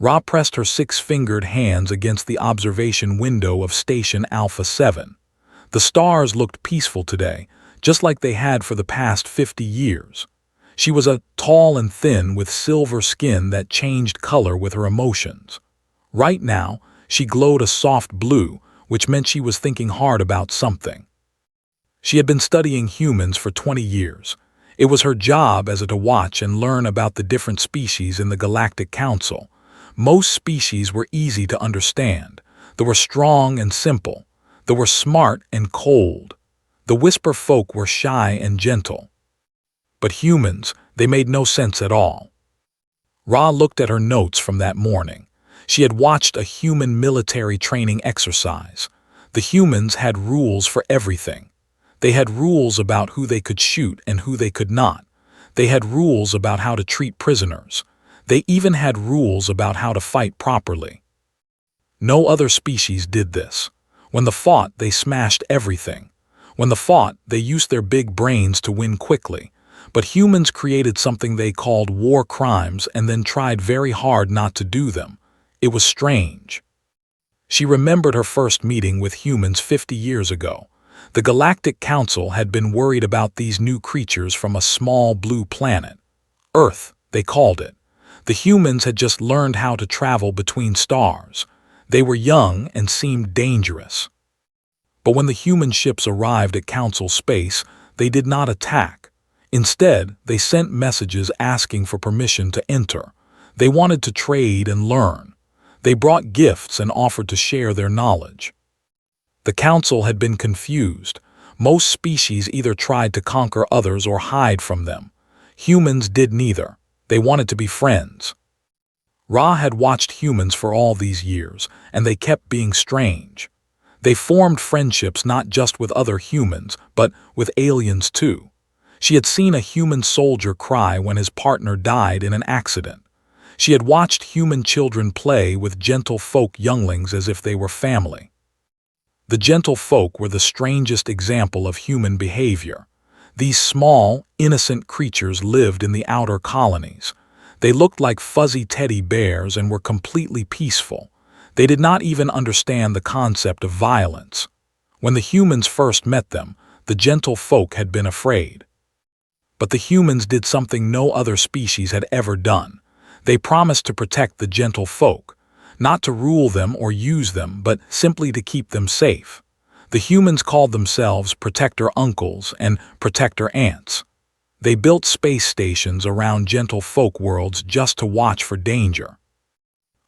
Ra pressed her six-fingered hands against the observation window of Station Alpha 7. The stars looked peaceful today, just like they had for the past 50 years. She was tall and thin with silver skin that changed color with her emotions. Right now, she glowed a soft blue, which meant she was thinking hard about something. She had been studying humans for 20 years. It was her job to watch and learn about the different species in the Galactic Council. Most species were easy to understand. They were strong and simple. They were smart and cold. The Whisper folk were shy and gentle. But humans, they made no sense at all. Ra looked at her notes from that morning. She had watched a human military training exercise. The humans had rules for everything. They had rules about who they could shoot and who they could not. They had rules about how to treat prisoners. They even had rules about how to fight properly. No other species did this. When they fought, they smashed everything. When they fought, they used their big brains to win quickly. But humans created something they called war crimes and then tried very hard not to do them. It was strange. She remembered her first meeting with humans 50 years ago. The Galactic Council had been worried about these new creatures from a small blue planet. Earth, they called it. The humans had just learned how to travel between stars. They were young and seemed dangerous. But when the human ships arrived at Council space, they did not attack. Instead, they sent messages asking for permission to enter. They wanted to trade and learn. They brought gifts and offered to share their knowledge. The Council had been confused. Most species either tried to conquer others or hide from them. Humans did neither. They wanted to be friends. Ra had watched humans for all these years, and they kept being strange. They formed friendships not just with other humans, but with aliens too. She had seen a human soldier cry when his partner died in an accident. She had watched human children play with gentle folk younglings as if they were family. The gentle folk were the strangest example of human behavior. These small, innocent creatures lived in the outer colonies. They looked like fuzzy teddy bears and were completely peaceful. They did not even understand the concept of violence. When the humans first met them, the gentle folk had been afraid. But the humans did something no other species had ever done. They promised to protect the gentle folk, not to rule them or use them, but simply to keep them safe. The humans called themselves Protector Uncles and Protector Aunts. They built space stations around gentle folk worlds just to watch for danger.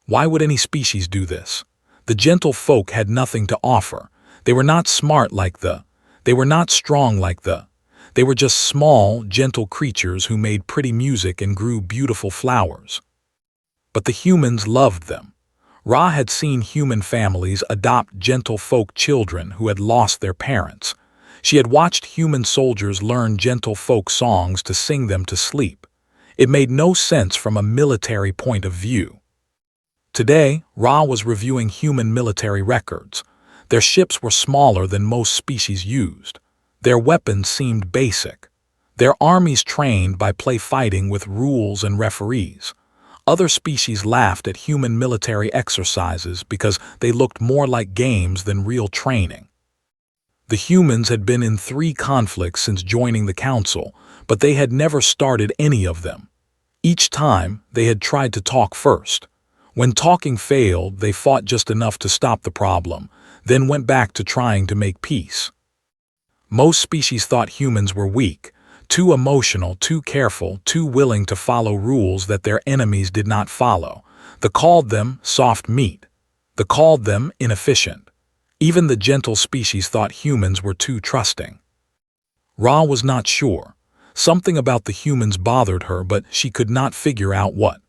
Why would any species do this? The gentle folk had nothing to offer. They were not smart like they were not strong like they were just small, gentle creatures who made pretty music and grew beautiful flowers. But the humans loved them. Ra had seen human families adopt gentle folk children who had lost their parents. She had watched human soldiers learn gentle folk songs to sing them to sleep. It made no sense from a military point of view. Today, Ra was reviewing human military records. Their ships were smaller than most species used. Their weapons seemed basic. Their armies trained by play fighting with rules and referees. Other species laughed at human military exercises because they looked more like games than real training. The humans had been in 3 conflicts since joining the Council, but they had never started any of them. Each time, they had tried to talk first. When talking failed, they fought just enough to stop the problem, then went back to trying to make peace. Most species thought humans were weak, too emotional, too careful, too willing to follow rules that their enemies did not follow. They called them soft meat. They called them inefficient. Even the gentle species thought humans were too trusting. Ra was not sure. Something about the humans bothered her, but she could not figure out what.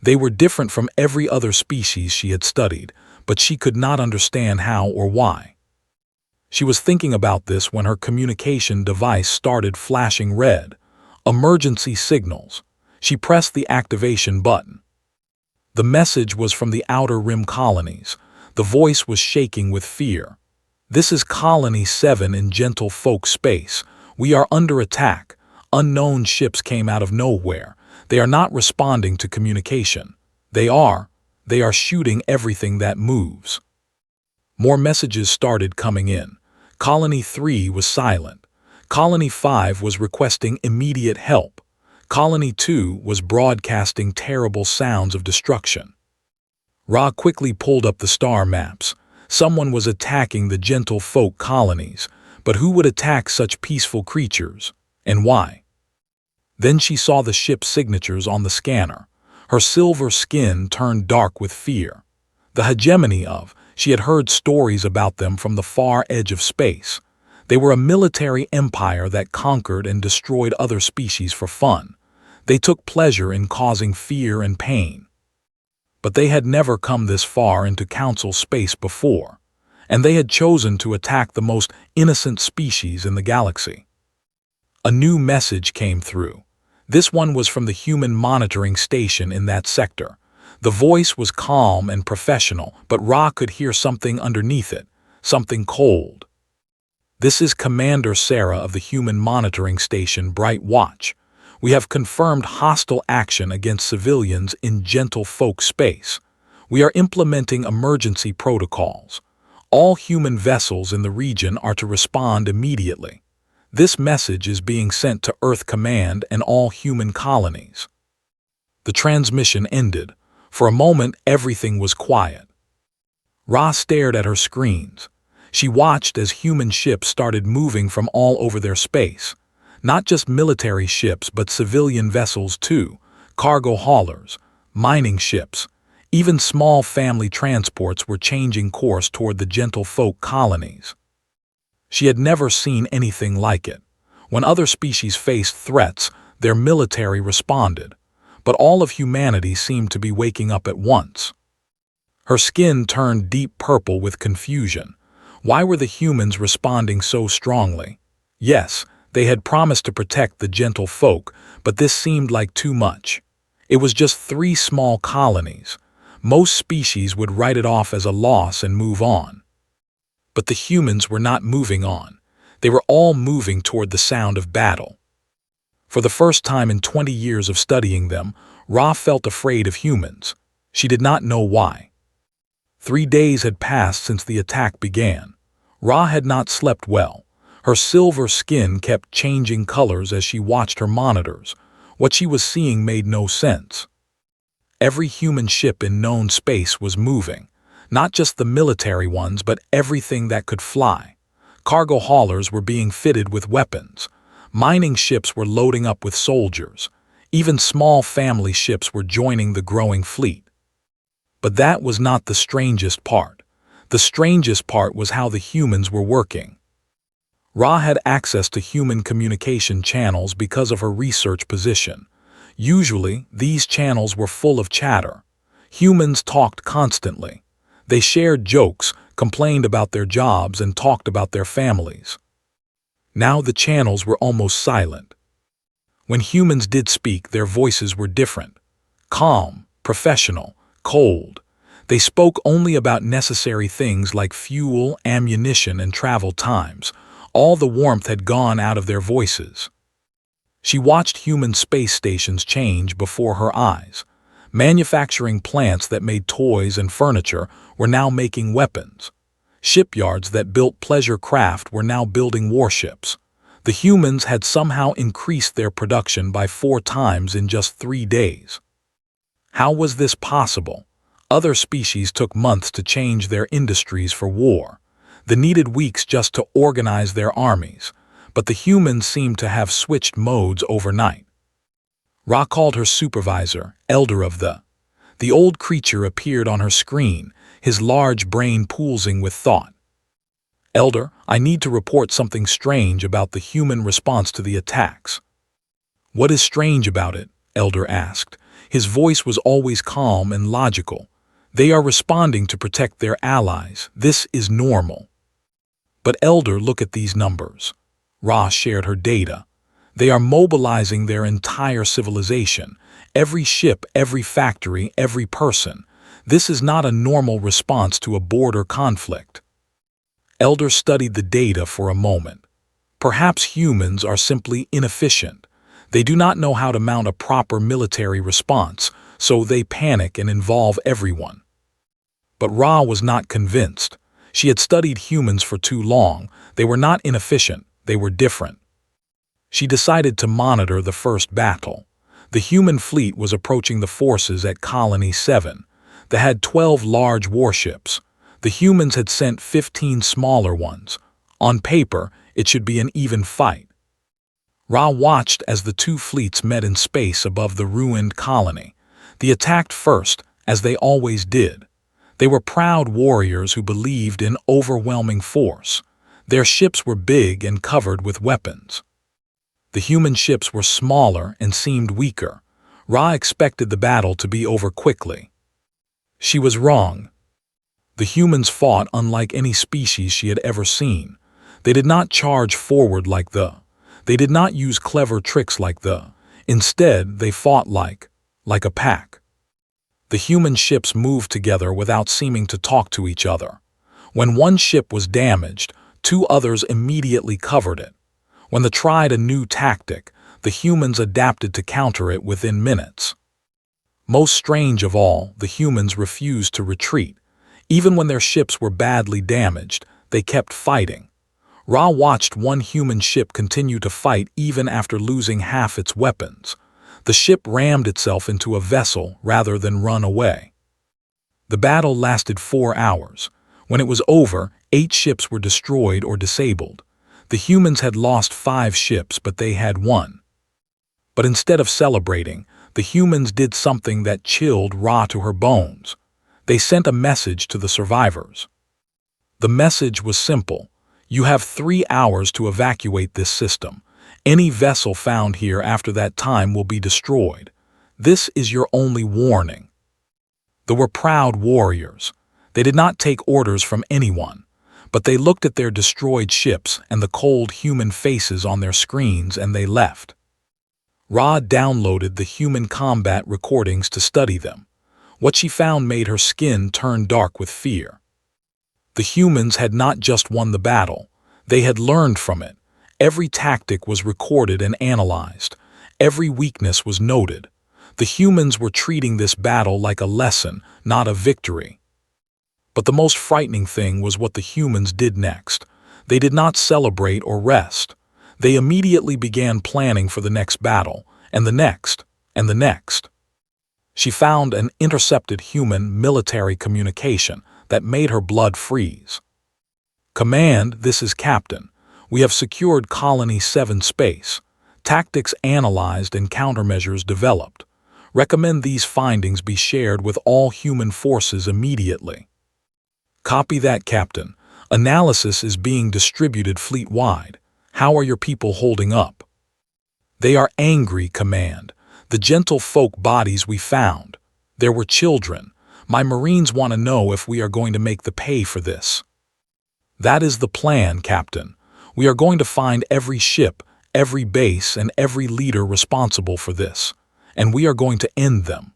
They were different from every other species she had studied, but she could not understand how or why. She was thinking about this when her communication device started flashing red. Emergency signals. She pressed the activation button. The message was from the Outer Rim colonies. The voice was shaking with fear. "This is Colony 7 in Gentle Folk space. We are under attack. Unknown ships came out of nowhere. They are not responding to communication. They are They are shooting everything that moves." More messages started coming in. Colony 3 was silent. Colony 5 was requesting immediate help. Colony 2 was broadcasting terrible sounds of destruction. Ra quickly pulled up the star maps. Someone was attacking the gentle folk colonies, but who would attack such peaceful creatures, and why? Then she saw the ship's signatures on the scanner. Her silver skin turned dark with fear. The hegemony of, she had heard stories about them from the far edge of space. They were a military empire that conquered and destroyed other species for fun. They took pleasure in causing fear and pain. But they had never come this far into Council space before, and they had chosen to attack the most innocent species in the galaxy. A new message came through. This one was from the human monitoring station in that sector. The voice was calm and professional, but Ra could hear something underneath it, something cold. "This is Commander Sarah of the Human Monitoring Station Bright Watch. We have confirmed hostile action against civilians in Gentle Folk space. We are implementing emergency protocols. All human vessels in the region are to respond immediately. This message is being sent to Earth Command and all human colonies." The transmission ended. For a moment, everything was quiet. Ra stared at her screens. She watched as human ships started moving from all over their space. Not just military ships, but civilian vessels too, cargo haulers, mining ships. Even small family transports were changing course toward the Gentle Folk colonies. She had never seen anything like it. When other species faced threats, their military responded. But all of humanity seemed to be waking up at once. Her skin turned deep purple with confusion. Why were the humans responding so strongly? Yes, they had promised to protect the Gentle Folk, but this seemed like too much. It was just 3 small colonies. Most species would write it off as a loss and move on. But the humans were not moving on. They were all moving toward the sound of battle. For the first time in 20 years of studying them, Ra felt afraid of humans. She did not know why. 3 days had passed since the attack began. Ra had not slept well. Her silver skin kept changing colors as she watched her monitors. What she was seeing made no sense. Every human ship in known space was moving. Not just the military ones, but everything that could fly. Cargo haulers were being fitted with weapons. Mining ships were loading up with soldiers. Even small family ships were joining the growing fleet. But that was not the strangest part. The strangest part was how the humans were working. Ra had access to human communication channels because of her research position. Usually, these channels were full of chatter. Humans talked constantly. They shared jokes, complained about their jobs, and talked about their families. Now the channels were almost silent. When humans did speak, their voices were different. Calm, professional, cold. They spoke only about necessary things like fuel, ammunition, and travel times. All the warmth had gone out of their voices. She watched human space stations change before her eyes. Manufacturing plants that made toys and furniture were now making weapons. Shipyards that built pleasure craft were now building warships. The humans had somehow increased their production by 4 times in just 3 days. How was this possible? Other species took months to change their industries for war. They needed weeks just to organize their armies, but the humans seemed to have switched modes overnight. Ra called her supervisor, Elder of the old creature appeared on her screen, his large brain pulsing with thought. "Elder, I need to report something strange about the human response to the attacks." "What is strange about it?" Elder asked. His voice was always calm and logical. "They are responding to protect their allies. This is normal." "But Elder, look at these numbers." Ra shared her data. "They are mobilizing their entire civilization. Every ship, every factory, every person. This is not a normal response to a border conflict." Elder studied the data for a moment. Perhaps humans are simply inefficient. They do not know how to mount a proper military response, so they panic and involve everyone. But Ra was not convinced. She had studied humans for too long. They were not inefficient, they were different. She decided to monitor the first battle. The human fleet was approaching the forces at Colony 7. They had 12 large warships. The humans had sent 15 smaller ones. On paper, it should be an even fight. Ra watched as the two fleets met in space above the ruined colony. They attacked first, as they always did. They were proud warriors who believed in overwhelming force. Their ships were big and covered with weapons. The human ships were smaller and seemed weaker. Ra expected the battle to be over quickly. She was wrong. The humans fought unlike any species she had ever seen. They did not charge forward like They did not use clever tricks like Instead, they fought like a pack. The human ships moved together without seeming to talk to each other. When one ship was damaged, two others immediately covered it. When they tried a new tactic, the humans adapted to counter it within minutes. Most strange of all, the humans refused to retreat. Even when their ships were badly damaged, they kept fighting. Ra watched one human ship continue to fight even after losing half its weapons. The ship rammed itself into a vessel rather than run away. The battle lasted 4 hours. When it was over, 8 ships were destroyed or disabled. The humans had lost 5 ships, but they had won. But instead of celebrating, the humans did something that chilled Ra to her bones. They sent a message to the survivors. The message was simple. You have 3 hours to evacuate this system. Any vessel found here after that time will be destroyed. This is your only warning. They were proud warriors. They did not take orders from anyone, but they looked at their destroyed ships and the cold human faces on their screens and they left. Ra downloaded the human combat recordings to study them. What she found made her skin turn dark with fear. The humans had not just won the battle. They had learned from it. Every tactic was recorded and analyzed. Every weakness was noted. The humans were treating this battle like a lesson, not a victory. But the most frightening thing was what the humans did next. They did not celebrate or rest. They immediately began planning for the next battle, and the next, and the next. She found an intercepted human military communication that made her blood freeze. Command, this is Captain. We have secured Colony 7 space. Tactics analyzed and countermeasures developed. Recommend these findings be shared with all human forces immediately. Copy that, Captain. Analysis is being distributed fleet-wide. How are your people holding up? They are angry, Command. The gentle folk bodies we found. There were children. My Marines want to know if we are going to make the pay for this. That is the plan, Captain. We are going to find every ship, every base, and every leader responsible for this, and we are going to end them.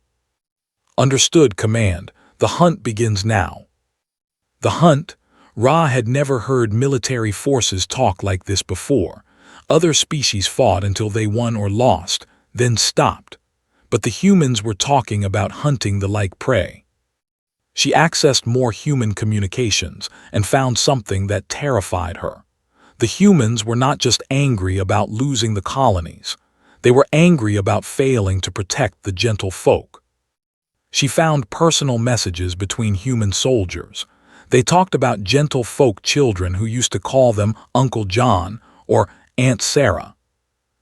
Understood, Command. The hunt begins now. The hunt? Ra had never heard military forces talk like this before. Other species fought until they won or lost, then stopped. But the humans were talking about hunting the like prey. She accessed more human communications and found something that terrified her. The humans were not just angry about losing the colonies. They were angry about failing to protect the gentle folk. She found personal messages between human soldiers. They talked about gentle folk children who used to call them Uncle John or Aunt Sarah.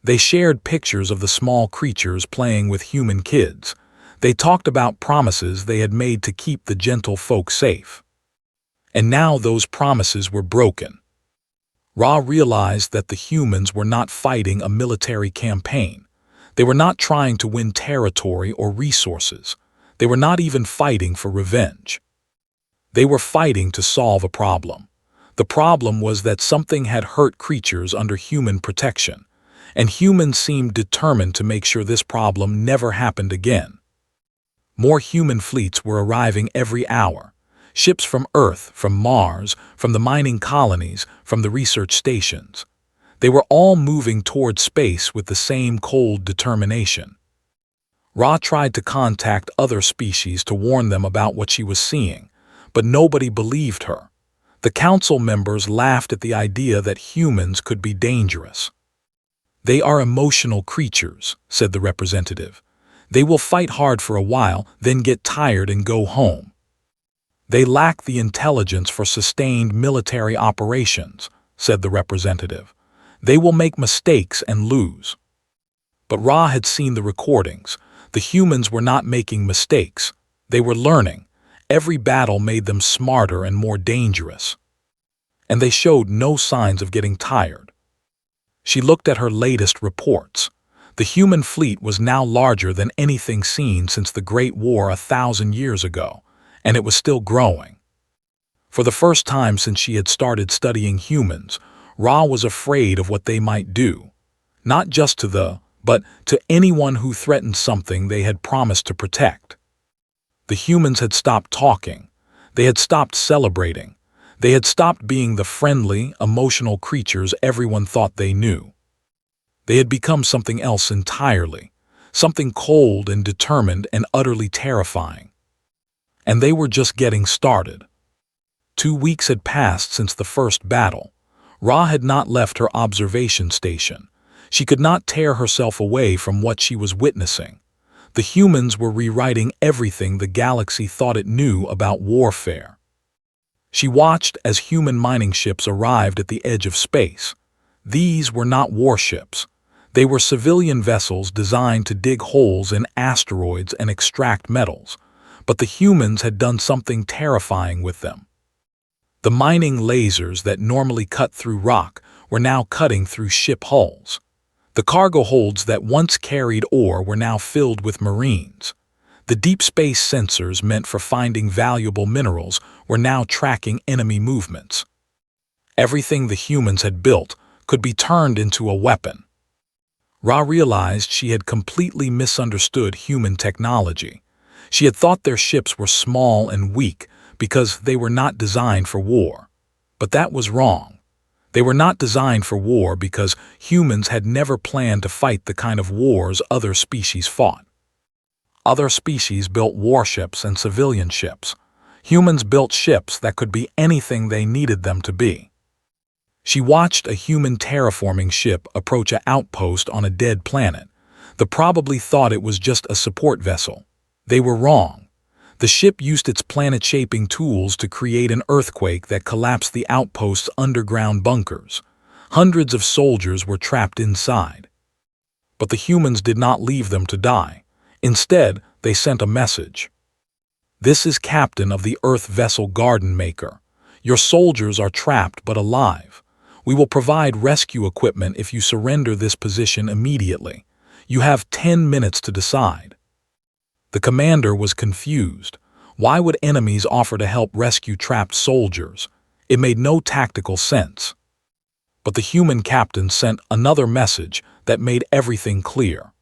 They shared pictures of the small creatures playing with human kids. They talked about promises they had made to keep the gentle folk safe. And now those promises were broken. Ra realized that the humans were not fighting a military campaign. They were not trying to win territory or resources. They were not even fighting for revenge. They were fighting to solve a problem. The problem was that something had hurt creatures under human protection, and humans seemed determined to make sure this problem never happened again. More human fleets were arriving every hour. Ships from Earth, from Mars, from the mining colonies, from the research stations. They were all moving toward space with the same cold determination. Ra tried to contact other species to warn them about what she was seeing, but nobody believed her. The council members laughed at the idea that humans could be dangerous. "They are emotional creatures," said the representative. "They will fight hard for a while, then get tired and go home. They lack the intelligence for sustained military operations," said the representative. "They will make mistakes and lose." But Ra had seen the recordings. The humans were not making mistakes. They were learning. Every battle made them smarter and more dangerous. And they showed no signs of getting tired. She looked at her latest reports. The human fleet was now larger than anything seen since the Great War 1,000 years ago, and it was still growing. For the first time since she had started studying humans, Ra was afraid of what they might do. Not just but to anyone who threatened something they had promised to protect. The humans had stopped talking. They had stopped celebrating. They had stopped being the friendly, emotional creatures everyone thought they knew. They had become something else entirely, something cold and determined and utterly terrifying. And they were just getting started. 2 weeks had passed since the first battle. Ra had not left her observation station. She could not tear herself away from what she was witnessing. The humans were rewriting everything the galaxy thought it knew about warfare. She watched as human mining ships arrived at the edge of space. These were not warships. They were civilian vessels designed to dig holes in asteroids and extract metals. But the humans had done something terrifying with them. The mining lasers that normally cut through rock were now cutting through ship hulls. The cargo holds that once carried ore were now filled with marines. The deep space sensors meant for finding valuable minerals were now tracking enemy movements. Everything the humans had built could be turned into a weapon. Ra realized she had completely misunderstood human technology. She had thought their ships were small and weak because they were not designed for war. But that was wrong. They were not designed for war because humans had never planned to fight the kind of wars other species fought. Other species built warships and civilian ships. Humans built ships that could be anything they needed them to be. She watched a human terraforming ship approach an outpost on a dead planet. They probably thought it was just a support vessel. They were wrong. The ship used its planet-shaping tools to create an earthquake that collapsed the outpost's underground bunkers. Hundreds of soldiers were trapped inside. But the humans did not leave them to die. Instead, they sent a message. "This is Captain of the Earth Vessel Garden Maker. Your soldiers are trapped but alive. We will provide rescue equipment if you surrender this position immediately. You have 10 minutes to decide." The commander was confused. Why would enemies offer to help rescue trapped soldiers? It made no tactical sense. But the human captain sent another message that made everything clear.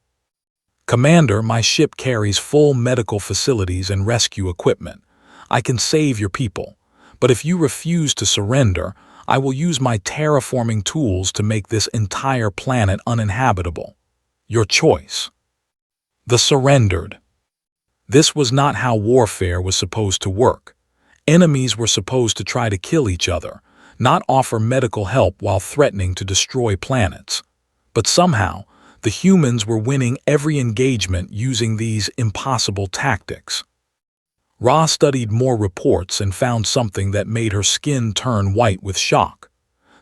"Commander, my ship carries full medical facilities and rescue equipment. I can save your people. But if you refuse to surrender, I will use my terraforming tools to make this entire planet uninhabitable. Your choice." The surrendered. This was not how warfare was supposed to work. Enemies were supposed to try to kill each other, not offer medical help while threatening to destroy planets. But somehow, the humans were winning every engagement using these impossible tactics. Ra studied more reports and found something that made her skin turn white with shock.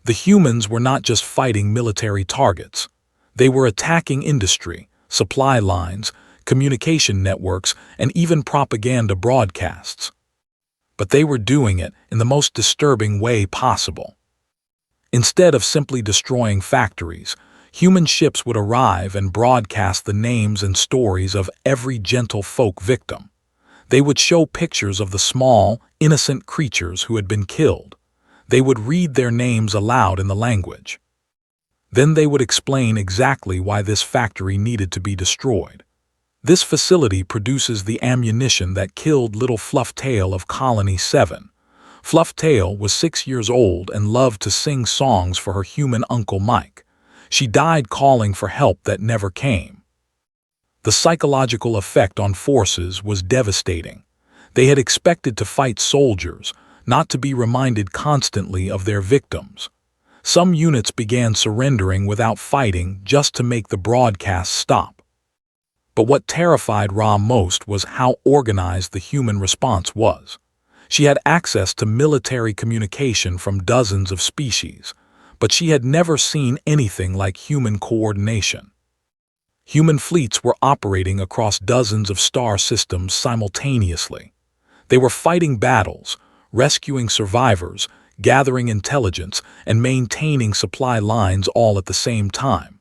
The humans were not just fighting military targets. They were attacking industry, supply lines, communication networks, and even propaganda broadcasts. But they were doing it in the most disturbing way possible. Instead of simply destroying factories, human ships would arrive and broadcast the names and stories of every gentlefolk victim. They would show pictures of the small, innocent creatures who had been killed. They would read their names aloud in the language. Then they would explain exactly why this factory needed to be destroyed. This facility produces the ammunition that killed little Flufftail of Colony 7. Flufftail was 6 years old and loved to sing songs for her human Uncle Mike. She died calling for help that never came. The psychological effect on forces was devastating. They had expected to fight soldiers, not to be reminded constantly of their victims. Some units began surrendering without fighting just to make the broadcast stop. But what terrified Ra most was how organized the human response was. She had access to military communication from dozens of species, but she had never seen anything like human coordination. Human fleets were operating across dozens of star systems simultaneously. They were fighting battles, rescuing survivors, gathering intelligence, and maintaining supply lines all at the same time.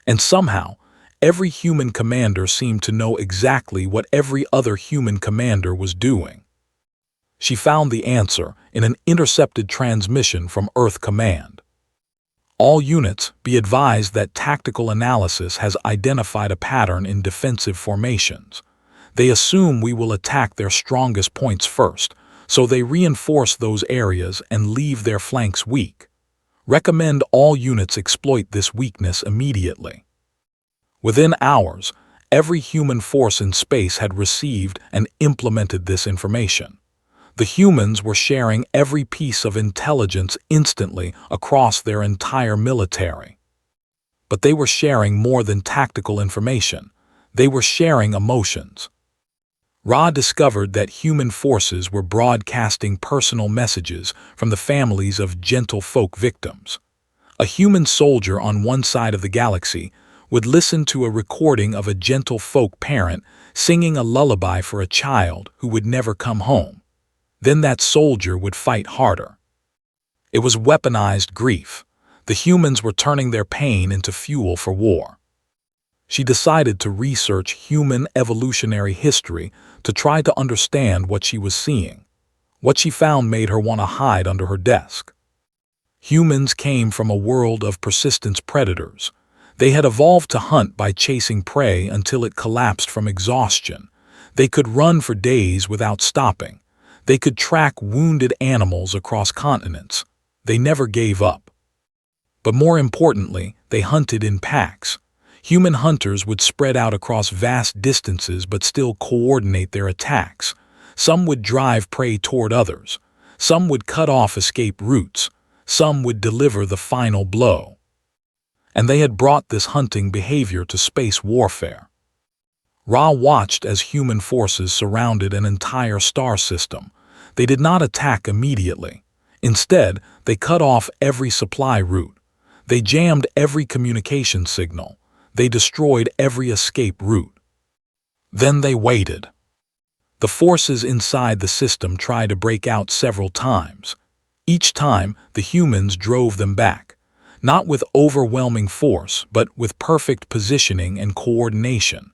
And somehow, every human commander seemed to know exactly what every other human commander was doing. She found the answer in an intercepted transmission from Earth Command. All units, be advised that tactical analysis has identified a pattern in defensive formations. They assume we will attack their strongest points first, so they reinforce those areas and leave their flanks weak. Recommend all units exploit this weakness immediately. Within hours, every human force in space had received and implemented this information. The humans were sharing every piece of intelligence instantly across their entire military. But they were sharing more than tactical information. They were sharing emotions. Ra discovered that human forces were broadcasting personal messages from the families of gentle folk victims. A human soldier on one side of the galaxy would listen to a recording of a gentle folk parent singing a lullaby for a child who would never come home. Then that soldier would fight harder. It was weaponized grief. The humans were turning their pain into fuel for war. She decided to research human evolutionary history to try to understand what she was seeing. What she found made her want to hide under her desk. Humans came from a world of persistence predators. They had evolved to hunt by chasing prey until it collapsed from exhaustion. They could run for days without stopping. They could track wounded animals across continents. They never gave up. But more importantly, they hunted in packs. Human hunters would spread out across vast distances but still coordinate their attacks. Some would drive prey toward others. Some would cut off escape routes. Some would deliver the final blow. And they had brought this hunting behavior to space warfare. Ra watched as human forces surrounded an entire star system. They did not attack immediately. Instead, they cut off every supply route. They jammed every communication signal. They destroyed every escape route. Then they waited. The forces inside the system tried to break out several times. Each time, the humans drove them back. Not with overwhelming force, but with perfect positioning and coordination,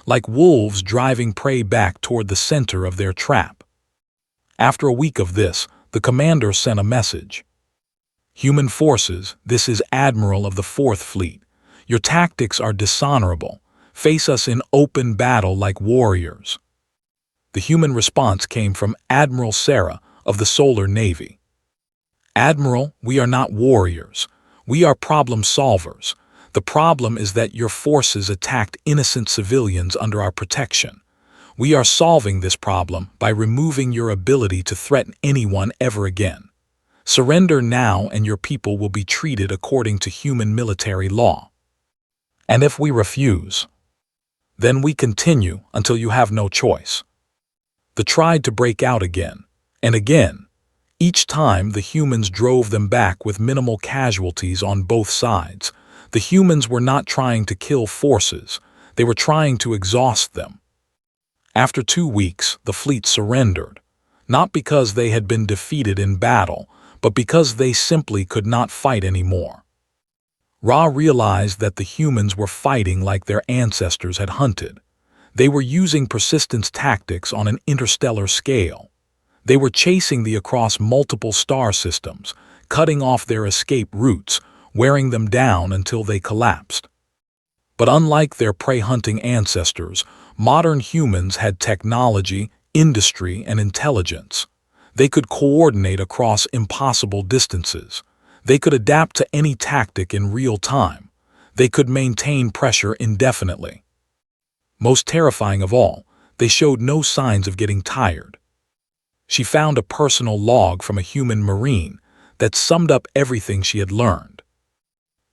like wolves driving prey back toward the center of their trap. After a week of this, the commander sent a message. Human forces, this is Admiral of the 4th Fleet. Your tactics are dishonorable. Face us in open battle like warriors. The human response came from Admiral Sarah of the Solar Navy. Admiral, we are not warriors. We are problem solvers. The problem is that your forces attacked innocent civilians under our protection. We are solving this problem by removing your ability to threaten anyone ever again. Surrender now and your people will be treated according to human military law. And if we refuse, then we continue until you have no choice. They tried to break out again, and again. Each time, the humans drove them back with minimal casualties on both sides. The humans were not trying to kill forces. They were trying to exhaust them. After 2 weeks, the fleet surrendered, not because they had been defeated in battle, but because they simply could not fight anymore. Ra realized that the humans were fighting like their ancestors had hunted. They were using persistence tactics on an interstellar scale. They were chasing them across multiple star systems, cutting off their escape routes, wearing them down until they collapsed. But unlike their prey-hunting ancestors, modern humans had technology, industry, and intelligence. They could coordinate across impossible distances. They could adapt to any tactic in real time. They could maintain pressure indefinitely. Most terrifying of all, they showed no signs of getting tired. She found a personal log from a human marine that summed up everything she had learned.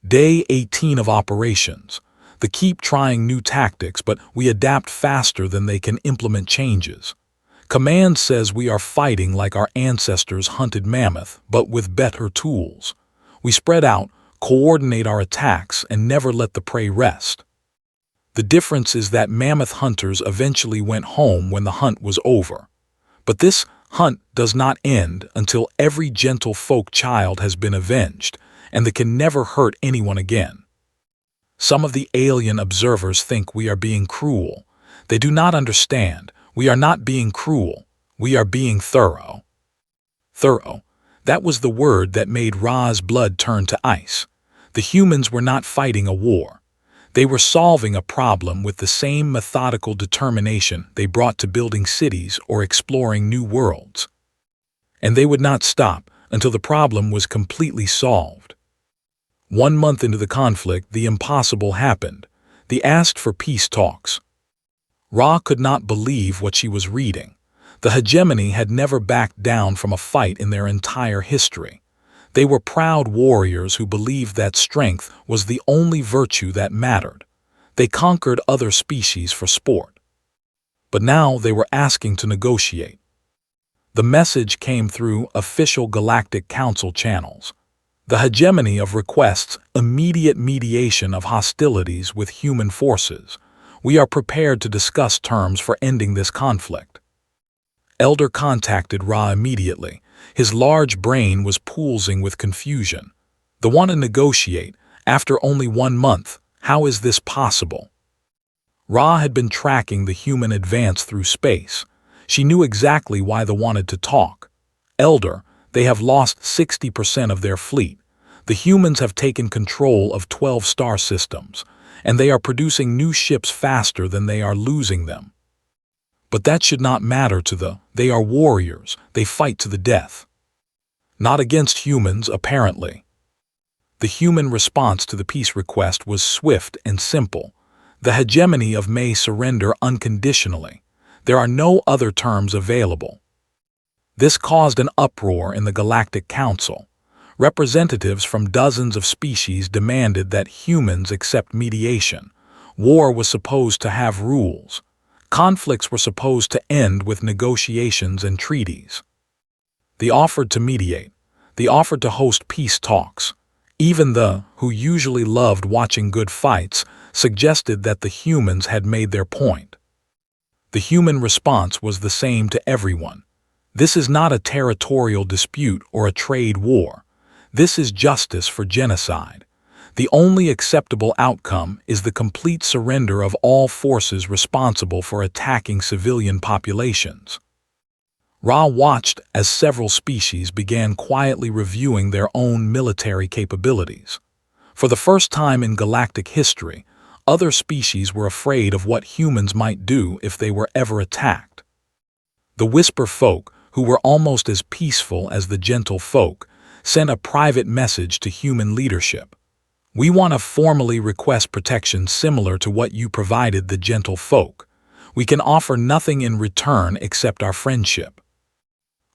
Day 18 of operations. They keep trying new tactics, but we adapt faster than they can implement changes. Command says we are fighting like our ancestors hunted mammoth, but with better tools. We spread out, coordinate our attacks, and never let the prey rest. The difference is that mammoth hunters eventually went home when the hunt was over. But this hunt does not end until every gentle folk child has been avenged, and they can never hurt anyone again. Some of the alien observers think we are being cruel. They do not understand. We are not being cruel. We are being thorough. Thorough. That was the word that made Ra's blood turn to ice. The humans were not fighting a war. They were solving a problem with the same methodical determination they brought to building cities or exploring new worlds. And they would not stop until the problem was completely solved. 1 month into the conflict, the impossible happened. They asked for peace talks. Ra could not believe what she was reading. The hegemony had never backed down from a fight in their entire history. They were proud warriors who believed that strength was the only virtue that mattered. They conquered other species for sport. But now they were asking to negotiate. The message came through official Galactic Council channels. The hegemony of requests immediate mediation of hostilities with human forces. We are prepared to discuss terms for ending this conflict. Elder contacted Ra immediately. His large brain was pulsing with confusion. They want to negotiate after only 1 month. How is this possible? Ra had been tracking the human advance through space. She knew exactly why they wanted to talk. Elder, they have lost 60% of their fleet. The humans have taken control of 12 star systems, and they are producing new ships faster than they are losing them. But that should not matter to they are warriors, they fight to the death. Not against humans, apparently. The human response to the peace request was swift and simple. The hegemony of may surrender unconditionally. There are no other terms available. This caused an uproar in the Galactic Council. Representatives from dozens of species demanded that humans accept mediation. War was supposed to have rules. Conflicts were supposed to end with negotiations and treaties. They offered to mediate. They offered to host peace talks. Even who usually loved watching good fights, suggested that the humans had made their point. The human response was the same to everyone. This is not a territorial dispute or a trade war. This is justice for genocide. The only acceptable outcome is the complete surrender of all forces responsible for attacking civilian populations. Ra watched as several species began quietly reviewing their own military capabilities. For the first time in galactic history, other species were afraid of what humans might do if they were ever attacked. The Whisper folk, who were almost as peaceful as the Gentle folk, sent a private message to human leadership. We want to formally request protection similar to what you provided the Gentle folk. We can offer nothing in return except our friendship.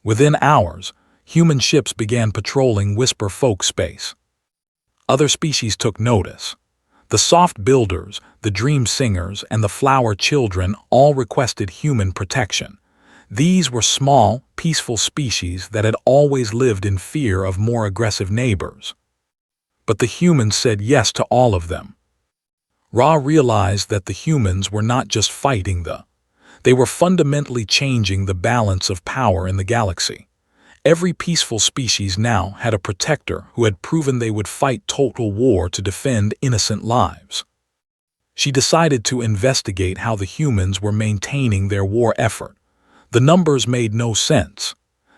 Within hours, human ships began patrolling Whisper folk space. Other species took notice. The soft builders, the dream singers, and the flower children all requested human protection. These were small, peaceful species that had always lived in fear of more aggressive neighbors. But the humans said yes to all of them. Ra realized that the humans were not just fighting they were fundamentally changing the balance of power in the galaxy. Every peaceful species now had a protector who had proven they would fight total war to defend innocent lives. She decided to investigate how the humans were maintaining their war effort. The numbers made no sense.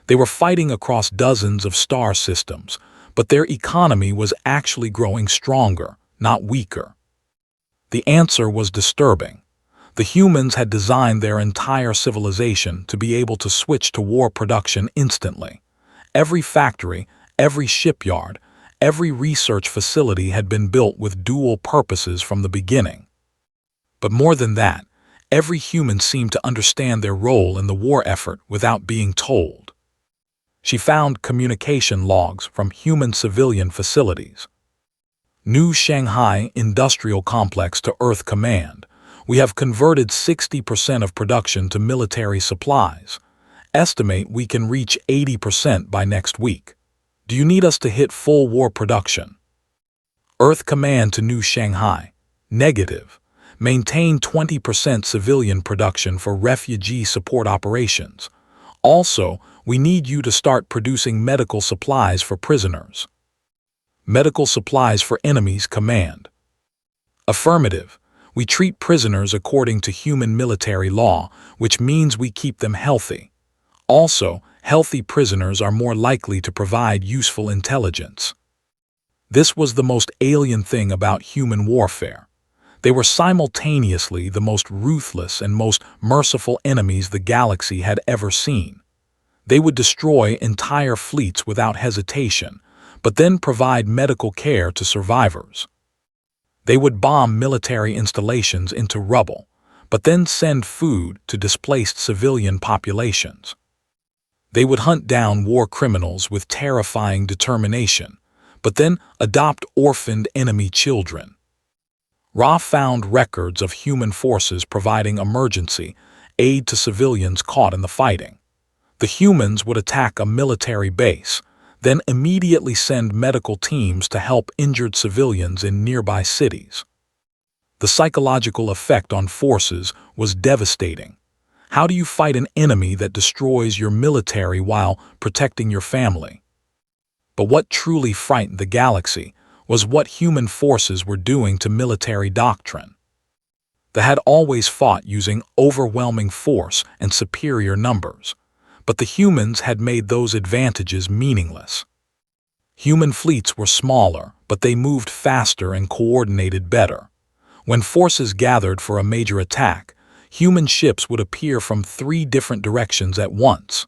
They were fighting across dozens of star systems, but their economy was actually growing stronger, not weaker. The answer was disturbing. The humans had designed their entire civilization to be able to switch to war production instantly. Every factory, every shipyard, every research facility had been built with dual purposes from the beginning. But more than that, Every human seemed to understand their role in the war effort without being told. She found communication logs from human civilian facilities. New Shanghai Industrial Complex to Earth Command. We have converted 60% of production to military supplies. Estimate we can reach 80% by next week. Do you need us to hit full war production? Earth Command to New Shanghai. Negative. Maintain 20% civilian production for refugee support operations. Also, we need you to start producing medical supplies for prisoners. Medical supplies for enemies command. Affirmative. We treat prisoners according to human military law, which means we keep them healthy. Also, healthy prisoners are more likely to provide useful intelligence. This was the most alien thing about human warfare. They were simultaneously the most ruthless and most merciful enemies the galaxy had ever seen. They would destroy entire fleets without hesitation, but then provide medical care to survivors. They would bomb military installations into rubble, but then send food to displaced civilian populations. They would hunt down war criminals with terrifying determination, but then adopt orphaned enemy children. Ra found records of human forces providing emergency aid to civilians caught in the fighting. The humans would attack a military base, then immediately send medical teams to help injured civilians in nearby cities. The psychological effect on forces was devastating. How do you fight an enemy that destroys your military while protecting your family? But what truly frightened the galaxy was what human forces were doing to military doctrine. They had always fought using overwhelming force and superior numbers, but the humans had made those advantages meaningless. Human fleets were smaller, but they moved faster and coordinated better. When forces gathered for a major attack, human ships would appear from 3 different directions at once.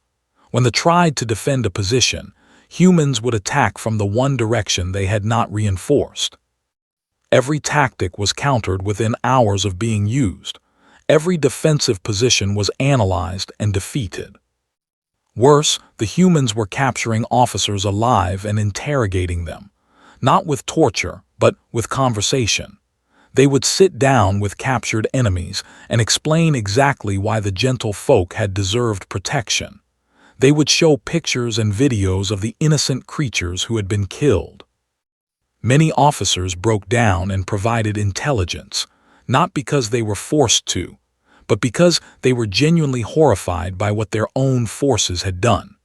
When they tried to defend a position, humans would attack from the one direction they had not reinforced. Every tactic was countered within hours of being used. Every defensive position was analyzed and defeated. Worse, the humans were capturing officers alive and interrogating them, not with torture, but with conversation. They would sit down with captured enemies and explain exactly why the gentle folk had deserved protection. They would show pictures and videos of the innocent creatures who had been killed. Many officers broke down and provided intelligence, not because they were forced to, but because they were genuinely horrified by what their own forces had done.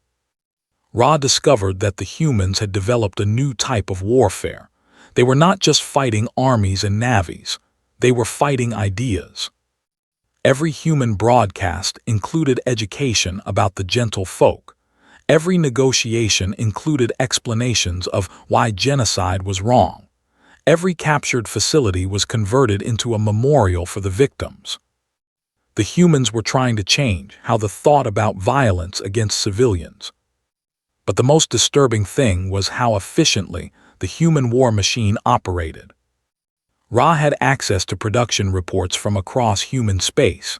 Ra discovered that the humans had developed a new type of warfare. They were not just fighting armies and navies, they were fighting ideas. Every human broadcast included education about the gentle folk. Every negotiation included explanations of why genocide was wrong. Every captured facility was converted into a memorial for the victims. The humans were trying to change how they thought about violence against civilians. But the most disturbing thing was how efficiently the human war machine operated. Ra had access to production reports from across human space.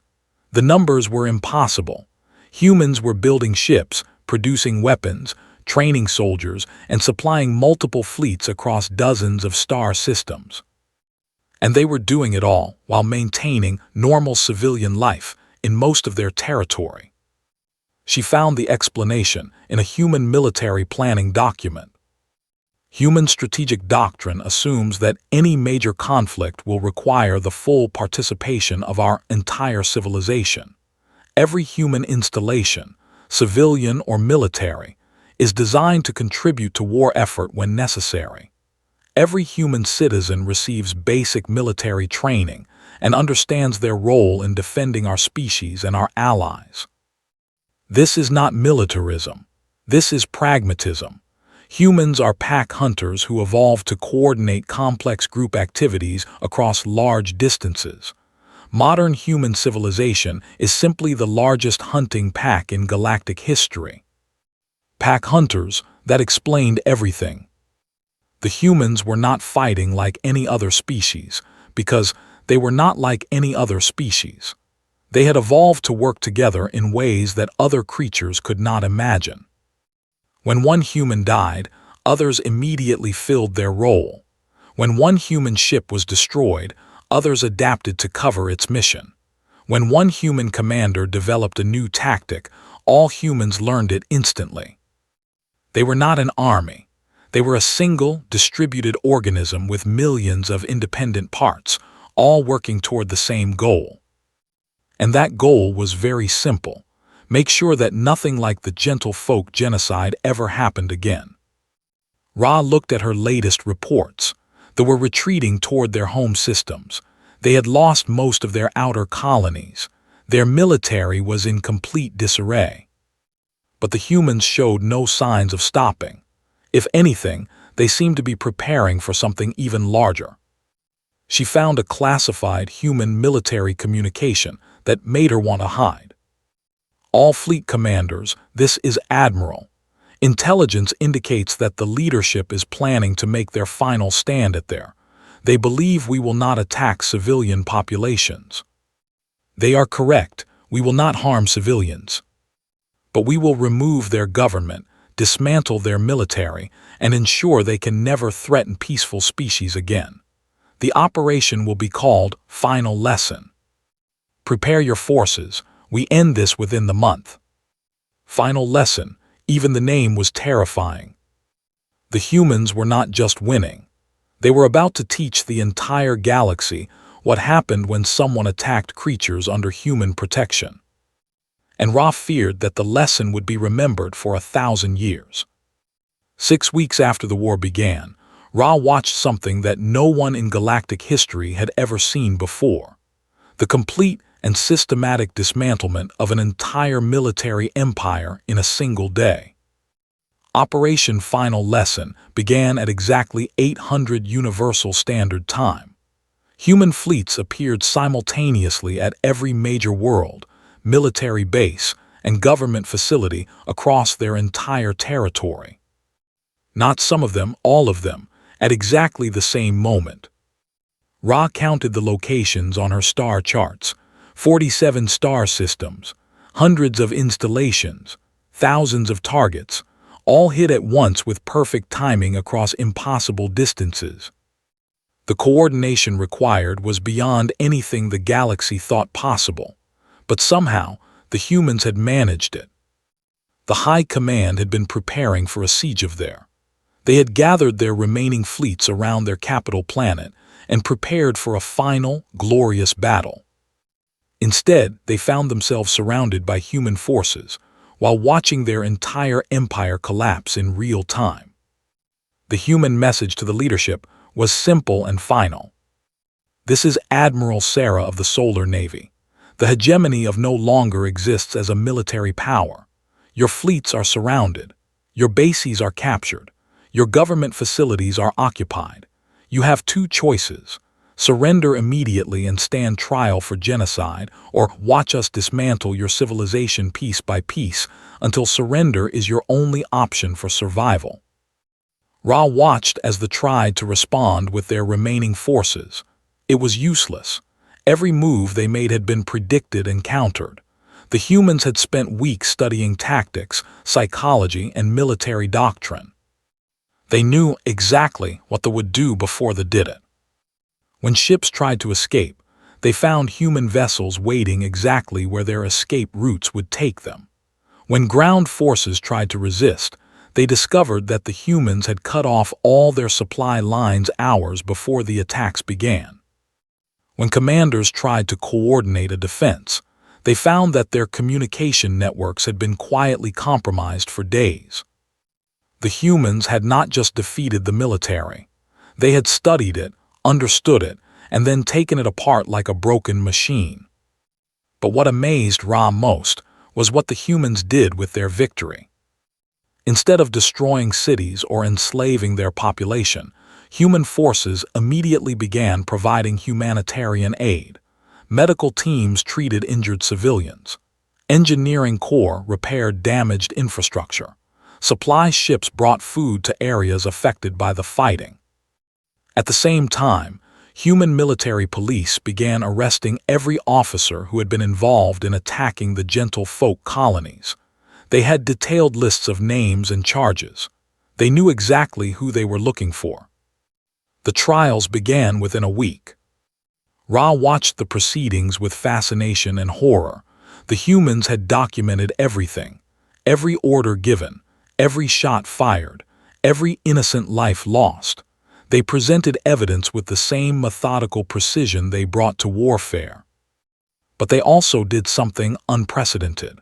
The numbers were impossible. Humans were building ships, producing weapons, training soldiers, and supplying multiple fleets across dozens of star systems. And they were doing it all while maintaining normal civilian life in most of their territory. She found the explanation in a human military planning document. Human strategic doctrine assumes that any major conflict will require the full participation of our entire civilization. Every human installation, civilian or military, is designed to contribute to war effort when necessary. Every human citizen receives basic military training and understands their role in defending our species and our allies. This is not militarism. This is pragmatism. Humans are pack hunters who evolved to coordinate complex group activities across large distances. Modern human civilization is simply the largest hunting pack in galactic history. Pack hunters that explained everything. The humans were not fighting like any other species because they were not like any other species. They had evolved to work together in ways that other creatures could not imagine. When one human died, others immediately filled their role. When one human ship was destroyed, others adapted to cover its mission. When one human commander developed a new tactic, all humans learned it instantly. They were not an army. They were a single, distributed organism with millions of independent parts, all working toward the same goal. And that goal was very simple: make sure that nothing like the Gentle Folk genocide ever happened again. Ra looked at her latest reports. They were retreating toward their home systems. They had lost most of their outer colonies. Their military was in complete disarray. But the humans showed no signs of stopping. If anything, they seemed to be preparing for something even larger. She found a classified human military communication that made her want to hide. All fleet commanders, this is Admiral. Intelligence indicates that the leadership is planning to make their final stand at there. They believe we will not attack civilian populations. They are correct. We will not harm civilians. But we will remove their government, dismantle their military, and ensure they can never threaten peaceful species again. The operation will be called Final Lesson. Prepare your forces. We end this within the month. Final Lesson. Even the name was terrifying. The humans were not just winning. They were about to teach the entire galaxy what happened when someone attacked creatures under human protection. And Ra feared that the lesson would be remembered for 1,000 years. 6 weeks after the war began, Ra watched something that no one in galactic history had ever seen before: the complete and systematic dismantlement of an entire military empire in a single day. Operation Final Lesson began at exactly 800 Universal Standard Time. Human fleets appeared simultaneously at every major world, military base, and government facility across their entire territory. Not some of them, all of them, at exactly the same moment. Ra counted the locations on her star charts: 47 star systems, hundreds of installations, thousands of targets, all hit at once with perfect timing across impossible distances. The coordination required was beyond anything the galaxy thought possible, but somehow the humans had managed it. The High Command had been preparing for a siege of there. They had gathered their remaining fleets around their capital planet and prepared for a final, glorious battle. Instead, they found themselves surrounded by human forces, while watching their entire empire collapse in real time. The human message to the leadership was simple and final. This is Admiral Sarah of the Solar Navy. The hegemony of no longer exists as a military power. Your fleets are surrounded. Your bases are captured. Your government facilities are occupied. You have two choices: surrender immediately and stand trial for genocide, or watch us dismantle your civilization piece by piece until surrender is your only option for survival. Ra watched as they tried to respond with their remaining forces. It was useless. Every move they made had been predicted and countered. The humans had spent weeks studying tactics, psychology, and military doctrine. They knew exactly what they would do before they did it. When ships tried to escape, they found human vessels waiting exactly where their escape routes would take them. When ground forces tried to resist, they discovered that the humans had cut off all their supply lines hours before the attacks began. When commanders tried to coordinate a defense, they found that their communication networks had been quietly compromised for days. The humans had not just defeated the military. They had studied it, understood it, and then taken it apart like a broken machine. But what amazed Ra most was what the humans did with their victory. Instead of destroying cities or enslaving their population, human forces immediately began providing humanitarian aid. Medical teams treated injured civilians. Engineering corps repaired damaged infrastructure. Supply ships brought food to areas affected by the fighting. At the same time, human military police began arresting every officer who had been involved in attacking the gentle folk colonies. They had detailed lists of names and charges. They knew exactly who they were looking for. The trials began within a week. Ra watched the proceedings with fascination and horror. The humans had documented everything, every order given, every shot fired, every innocent life lost. They presented evidence with the same methodical precision they brought to warfare. But they also did something unprecedented.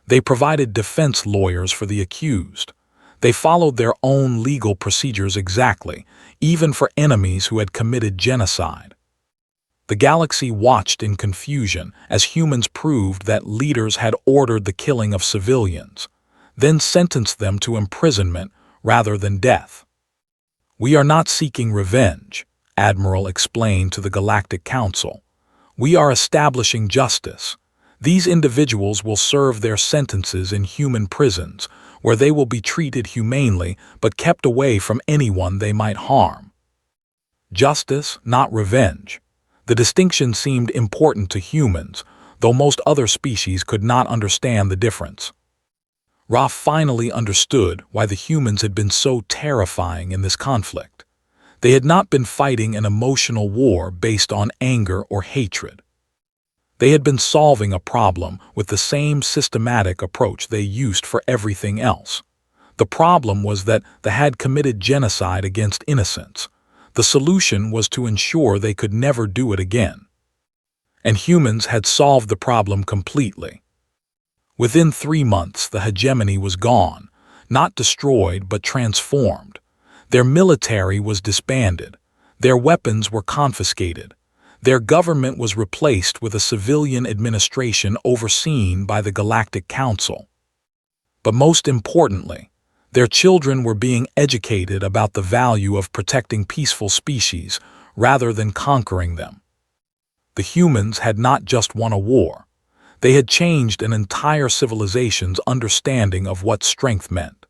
They provided defense lawyers for the accused. They followed their own legal procedures exactly, even for enemies who had committed genocide. The galaxy watched in confusion as humans proved that leaders had ordered the killing of civilians, then sentenced them to imprisonment rather than death. "We are not seeking revenge," Admiral explained to the Galactic Council. "We are establishing justice. These individuals will serve their sentences in human prisons, where they will be treated humanely but kept away from anyone they might harm." Justice, not revenge. The distinction seemed important to humans, though most other species could not understand the difference. Ra finally understood why the humans had been so terrifying in this conflict. They had not been fighting an emotional war based on anger or hatred. They had been solving a problem with the same systematic approach they used for everything else. The problem was that they had committed genocide against innocents. The solution was to ensure they could never do it again. And humans had solved the problem completely. Within 3 months, the hegemony was gone, not destroyed but transformed. Their military was disbanded. Their weapons were confiscated. Their government was replaced with a civilian administration overseen by the Galactic Council. But most importantly, their children were being educated about the value of protecting peaceful species rather than conquering them. The humans had not just won a war. They had changed an entire civilization's understanding of what strength meant.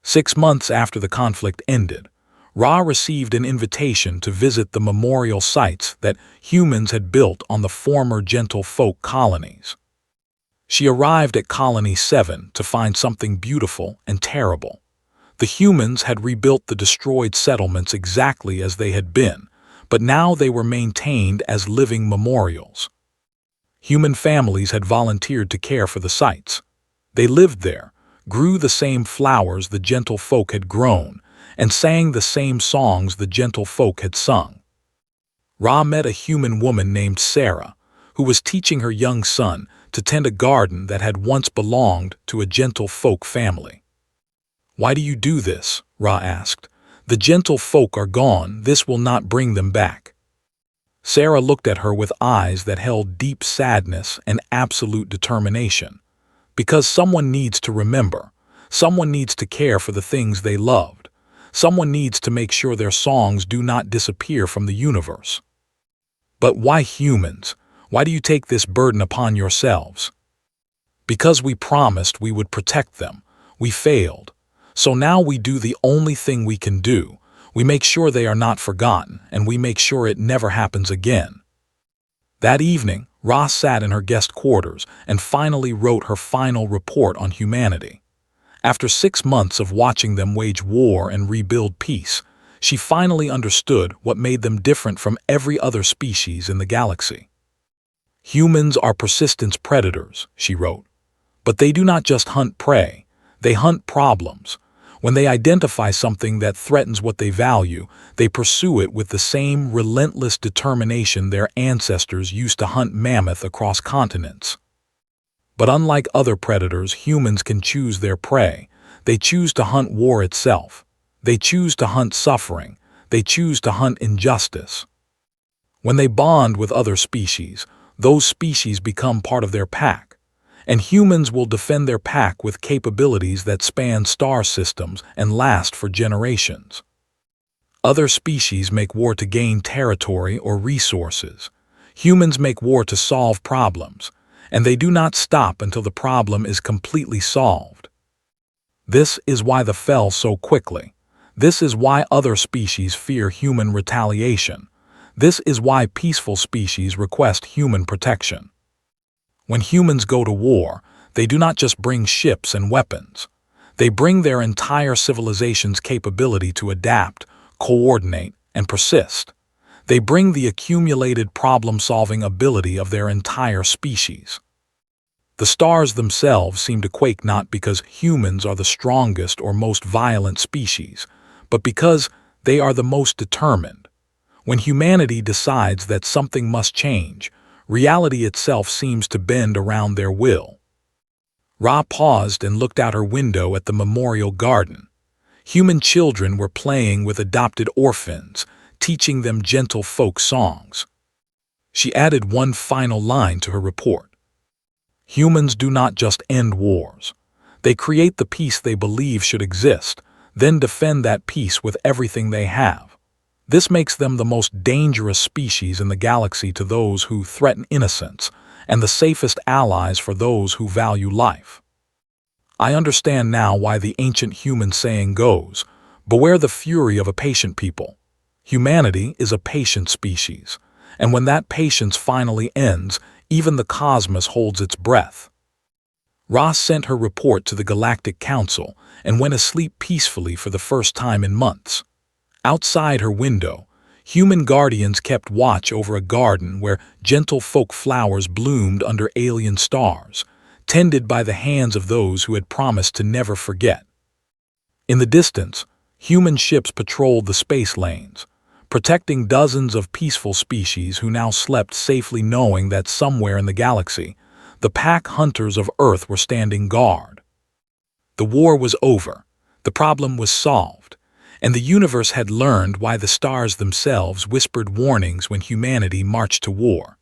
6 months after the conflict ended, Ra received an invitation to visit the memorial sites that humans had built on the former gentle folk colonies. She arrived at Colony 7 to find something beautiful and terrible. The humans had rebuilt the destroyed settlements exactly as they had been, but now they were maintained as living memorials. Human families had volunteered to care for the sites. They lived there, grew the same flowers the gentle folk had grown, and sang the same songs the gentle folk had sung. Ra met a human woman named Sarah, who was teaching her young son to tend a garden that had once belonged to a gentle folk family. "Why do you do this?" Ra asked. "The gentle folk are gone. This will not bring them back." Sarah looked at her with eyes that held deep sadness and absolute determination. Because someone needs to remember. Someone needs to care for the things they loved. Someone needs to make sure their songs do not disappear from the universe. "But why humans? Why do you take this burden upon yourselves?" "Because we promised we would protect them. We failed. So now we do the only thing we can do. We make sure they are not forgotten, and we make sure it never happens again." That evening, Ra sat in her guest quarters and finally wrote her final report on humanity. After 6 months of watching them wage war and rebuild peace, she finally understood what made them different from every other species in the galaxy. "Humans are persistent predators," she wrote. "But they do not just hunt prey, they hunt problems. When they identify something that threatens what they value, they pursue it with the same relentless determination their ancestors used to hunt mammoth across continents." But unlike other predators, humans can choose their prey. They choose to hunt war itself. They choose to hunt suffering. They choose to hunt injustice. When they bond with other species, those species become part of their pack. And humans will defend their pack with capabilities that span star systems and last for generations. Other species make war to gain territory or resources. Humans make war to solve problems, and they do not stop until the problem is completely solved. This is why they fell so quickly. This is why other species fear human retaliation. This is why peaceful species request human protection. When humans go to war, they do not just bring ships and weapons. They bring their entire civilization's capability to adapt, coordinate, and persist. They bring the accumulated problem-solving ability of their entire species. The stars themselves seem to quake not because humans are the strongest or most violent species, but because they are the most determined. When humanity decides that something must change, reality itself seems to bend around their will. Ra paused and looked out her window at the memorial garden. Human children were playing with adopted orphans, teaching them gentle folk songs. She added one final line to her report. Humans do not just end wars. They create the peace they believe should exist, then defend that peace with everything they have. This makes them the most dangerous species in the galaxy to those who threaten innocence, and the safest allies for those who value life. I understand now why the ancient human saying goes, "Beware the fury of a patient people." Humanity is a patient species, and when that patience finally ends, even the cosmos holds its breath. Ross sent her report to the Galactic Council and went asleep peacefully for the first time in months. Outside her window, human guardians kept watch over a garden where gentle folk flowers bloomed under alien stars, tended by the hands of those who had promised to never forget. In the distance, human ships patrolled the space lanes, protecting dozens of peaceful species who now slept safely knowing that somewhere in the galaxy, the pack hunters of Earth were standing guard. The war was over, the problem was solved, and the universe had learned why the stars themselves whispered warnings when humanity marched to war.